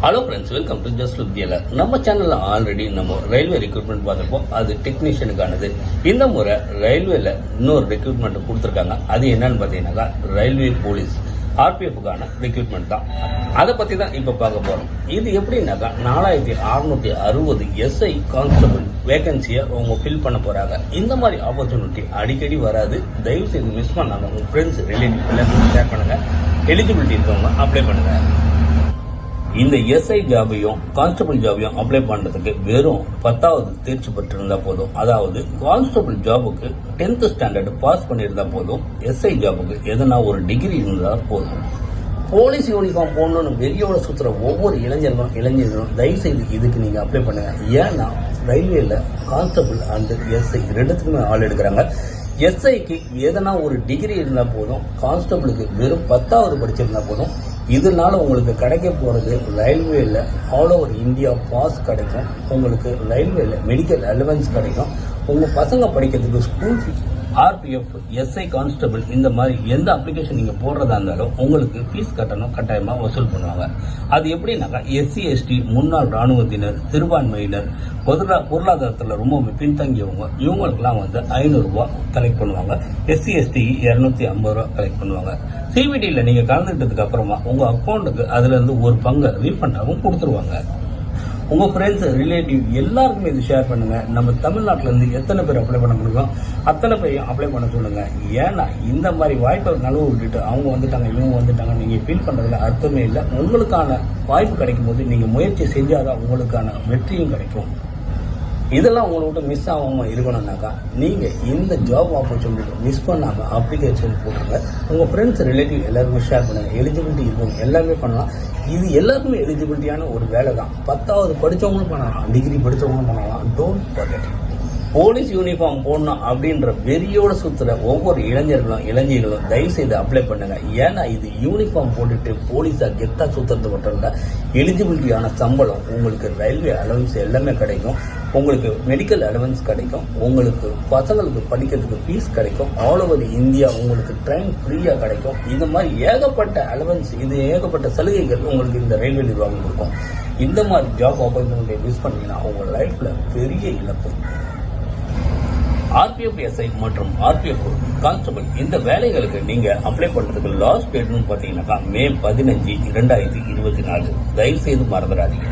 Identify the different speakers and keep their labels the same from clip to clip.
Speaker 1: Hello friends, welcome to just look GLR. நம்ம சேனல்ல already நம்ம ரயில்வே ரெக்ரூட்மெண்ட் பார்த்துருப்போம். அது டெக்னீஷியனுக்கானது. இந்த முறை ரயில்வேல இன்னொரு ரெக்ரூட்மெண்ட் கொடுத்துருக்காங்க. அது என்னன்னு பார்த்தீங்கன்னாக்கா ரயில்வே போலீஸ் ஆர்பிஎஃப்கான ரெக்ரூட்மெண்ட் தான். அதை பற்றி தான் இப்போ பார்க்க போகிறோம். இது எப்படின்னாக்கா 4660 எஸ்ஐ கான்ஸ்டபிள் வேகன்சியை அவங்க ஃபில் பண்ண போகிறாங்க. இந்த மாதிரி ஆப்பர்ச்சுனிட்டி அடிக்கடி வராது. தயவு செய்து மிஸ் பண்ணாங்க. உங்கள் ஃப்ரெண்ட்ஸ் ரிலேட்டிவ் எல்லாத்தையும் ஷேர் பண்ணுங்கள். எலிஜிபிலிட்டி இருக்கவங்க அப்ளை பண்ணுங்கள். இந்த எஸ்ஐ ஜாபையும் கான்ஸ்டபிள் ஜாபையும் அப்ளை பண்றதுக்கு வெறும் 10வது தேர்ச்சி பெற்றிருந்தா போதும். அதாவது கான்ஸ்டபிள் ஜாபுக்கு 10th ஸ்டாண்டர்ட் பாஸ் பண்ணியிருந்தா போதும். எஸ்ஐ ஜாபுக்கு எதனா ஒரு டிகிரி இருந்தா போதும். போலீஸ் யூனிஃபார்ம் போடணும்னு வெறியோட சுத்துற ஒவ்வொரு இளைஞர்களும் தயவு செய்து இதுக்கு நீங்க அப்ளை பண்ணுங்க. ஏன்னா ரயில்வேல கான்ஸ்டபிள் அண்ட் எஸ்ஐ ரெண்டுத்துக்குமே ஆள் எடுக்கிறாங்க. எஸ்ஐக்கு எதனா ஒரு டிகிரி இருந்தா போதும். கான்ஸ்டபிளுக்கு வெறும் 10வது படிச்சிருந்தா போதும். இதனால உங்களுக்கு கிடைக்க போறது ரயில்வேல ஆல் ஓவர் இந்தியா பாஸ் கிடைக்கும். உங்களுக்கு ரயில்வேல மெடிக்கல் அலவன்ஸ் கிடைக்கும். உங்க பசங்க படிக்கிறதுக்கு school fees, RPF, SI constable இந்த மாதிரி எந்த அப்ளிகேஷன் நீங்க போடுறதா இருந்தாலும் உங்களுக்கு ஃபீஸ் கட்டணம் கட்டாயமா வசூல் பண்ணுவாங்க. அது எப்படின்னாக்கா எஸ்சி எஸ்டி, முன்னாள் ராணுவத்தினர், சிறுபான்மையினர், பொருளாதாரத்தில் ரொம்ப பின்தங்கியவங்க, இவங்களுக்குலாம் 500 ரூபாய் கலெக்ட் பண்ணுவாங்க. எஸ்சி எஸ்டி 250 ரூபாய் கலெக்ட் பண்ணுவாங்க. சிபிடியில் நீங்க கலந்துக்கிட்டதுக்கு அப்புறமா உங்க அக்கௌண்ட்டுக்கு அதுல இருந்து ஒரு பங்கு ரீஃபண்டாகவும் கொடுத்துருவாங்க. உங்க ஃப்ரெண்ட்ஸ் ரிலேட்டிவ் எல்லாருக்குமே இது ஷேர் பண்ணுங்க. நம்ம தமிழ்நாட்டில இருந்து எத்தனை பேர் அப்ளை பண்ண முடியும் அத்தனை பேரையும் அப்ளை பண்ண சொல்லுங்க. ஏன்னா இந்த மாதிரி வாய்ப்பை நழுவு விட்டுட்டு அவங்க வந்துட்டாங்க இவங்க வந்துட்டாங்க நீங்க ஃபீல் பண்றதுல அர்த்தமே இல்லை. உங்களுக்கான வாய்ப்பு கிடைக்கும் போது நீங்க முயற்சி செஞ்சாதான் உங்களுக்கான வெற்றியும் கிடைக்கும். இதெல்லாம் உங்களை விட்டு மிஸ் ஆகாம இருக்கணும்னாக்கா நீங்க இந்த ஜாப் ஆப்பர்ச்சுனிட்டி மிஸ் பண்ணாம அப்ளிகேஷன் போட்டுருங்க. உங்க ஃப்ரெண்ட்ஸ் ரிலேட்டிவ் எல்லாருமே ஷேர் பண்ணுங்க. எலிஜிபிலிட்டி இருக்கவங்க எல்லாமே பண்ணலாம். இது எல்லாருக்குமே எலிஜிபிலிட்டியான ஒரு வேலை தான். 10வது படிச்சவங்களும் பண்ணலாம், டிகிரி படிச்சவங்களும் பண்ணலாம். Don't forget. போலீஸ் யூனிஃபார்ம் போடணும் அப்படின்ற வெறியோட சுத்துற ஒவ்வொரு இளைஞர்களும் தயவு செய்து அப்ளை பண்ணுங்க. ஏன்னா இது யூனிஃபார்ம் போட்டுட்டு போலீஸா கெத்தா சுத்துறது மட்டும் இல்ல, எலிஜிபிலிட்டியான சம்பளம், உங்களுக்கு ரயில்வே அலவன்ஸ் எல்லாமே கிடைக்கும். உங்களுக்கு மெடிக்கல் அலவன்ஸ் கிடைக்கும். உங்களுக்கு பசங்களுக்கு படிக்கிறதுக்கு ஃபீஸ் கிடைக்கும். ஆல் ஓவர் இந்தியா உங்களுக்கு ட்ரெயின் ஃப்ரீயா கிடைக்கும். இந்த மாதிரி ஏகப்பட்ட அலவன்ஸ், இது ஏகப்பட்ட சலுகைகள் உங்களுக்கு இந்த ரயில்வே நிர்வாகம் கொடுக்கும். இந்த மாதிரி ஜாப் ஆப்பர்ச்சுனிட்டியை மிஸ் பண்ணீங்கன்னா உங்க லைஃப்ல பெரிய இழப்பு. ஆர்பிஎஃப் எஸ்ஐ மற்றும் ஆர்பிஎஃப் கான்ஸ்டபிள் இந்த வேலைகளுக்கு நீங்க அப்ளை பண்றதுக்கு லாஸ்ட் டேட்னு பாத்தீங்கன்னாக்கா May 15, 2024. தயவு செய்து மறந்துடாதீங்க.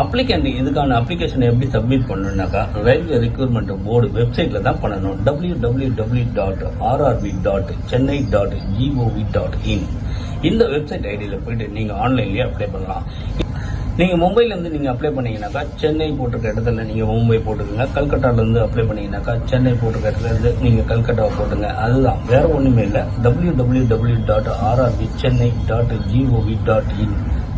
Speaker 1: அப்ளிகண்ட் இதுக்கான அப்ளிகேஷன் எப்படி சப்மிட் பண்ணணும்னாக்கா ரயில்வே ரெக்ரூட்மெண்ட் போர்டு வெப்சைட்ல தான் பண்ணணும். www.rrb.chennai.gov.in இந்த வெப்சைட் ஐடியில போயிட்டு நீங்க ஆன்லைன்லயே அப்ளை பண்ணலாம். நீங்க மும்பைல இருந்து நீங்க அப்ளை பண்ணீங்கன்னாக்கா சென்னை போட்டிருக்க இடத்துல நீங்க மும்பை போட்டுக்கோங்க. கல்கட்டால இருந்து அப்ளை பண்ணீங்கன்னாக்கா சென்னை போட்டிருக்க இடத்துல இருந்து நீங்க கல்கட்டாவை போட்டுங்க. அதுதான், வேற ஒண்ணுமே இல்ல. www.rrb.chennai.gov.in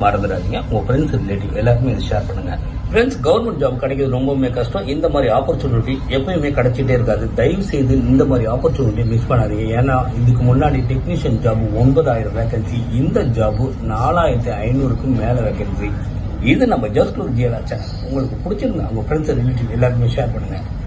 Speaker 1: மறந்துடாதீங்க. உங்க ஃப்ரெண்ட்ஸ் ரிலேட்டிவ் எல்லாருக்குமே இதை ஷேர் பண்ணுங்க. ஃப்ரெண்ட்ஸ், கவர்மெண்ட் ஜாப் கிடைக்கிறது ரொம்பவுமே கஷ்டம். இந்த மாதிரி ஆப்பர்ச்சுனிட்டி எப்பயுமே கிடைச்சிட்டே இருக்காது. தயவு செய்து இந்த மாதிரி ஆப்பர்ச்சுனிட்டி மிஸ் பண்ணாதீங்க. ஏன்னா இதுக்கு முன்னாடி டெக்னீஷியன் ஜாப் 9000 வேகன்சி, இந்த ஜாப் 4500க்கும் மேல வேகன்சி. இது நம்ம ஜஸ்ட் லுக் ஜிஎல்ஆர் சேனல். உங்களுக்கு பிடிச்சிருந்தா உங்க ஃப்ரெண்ட்ஸ் ரிலேட்டிவ் எல்லாருமே ஷேர் பண்ணுங்க.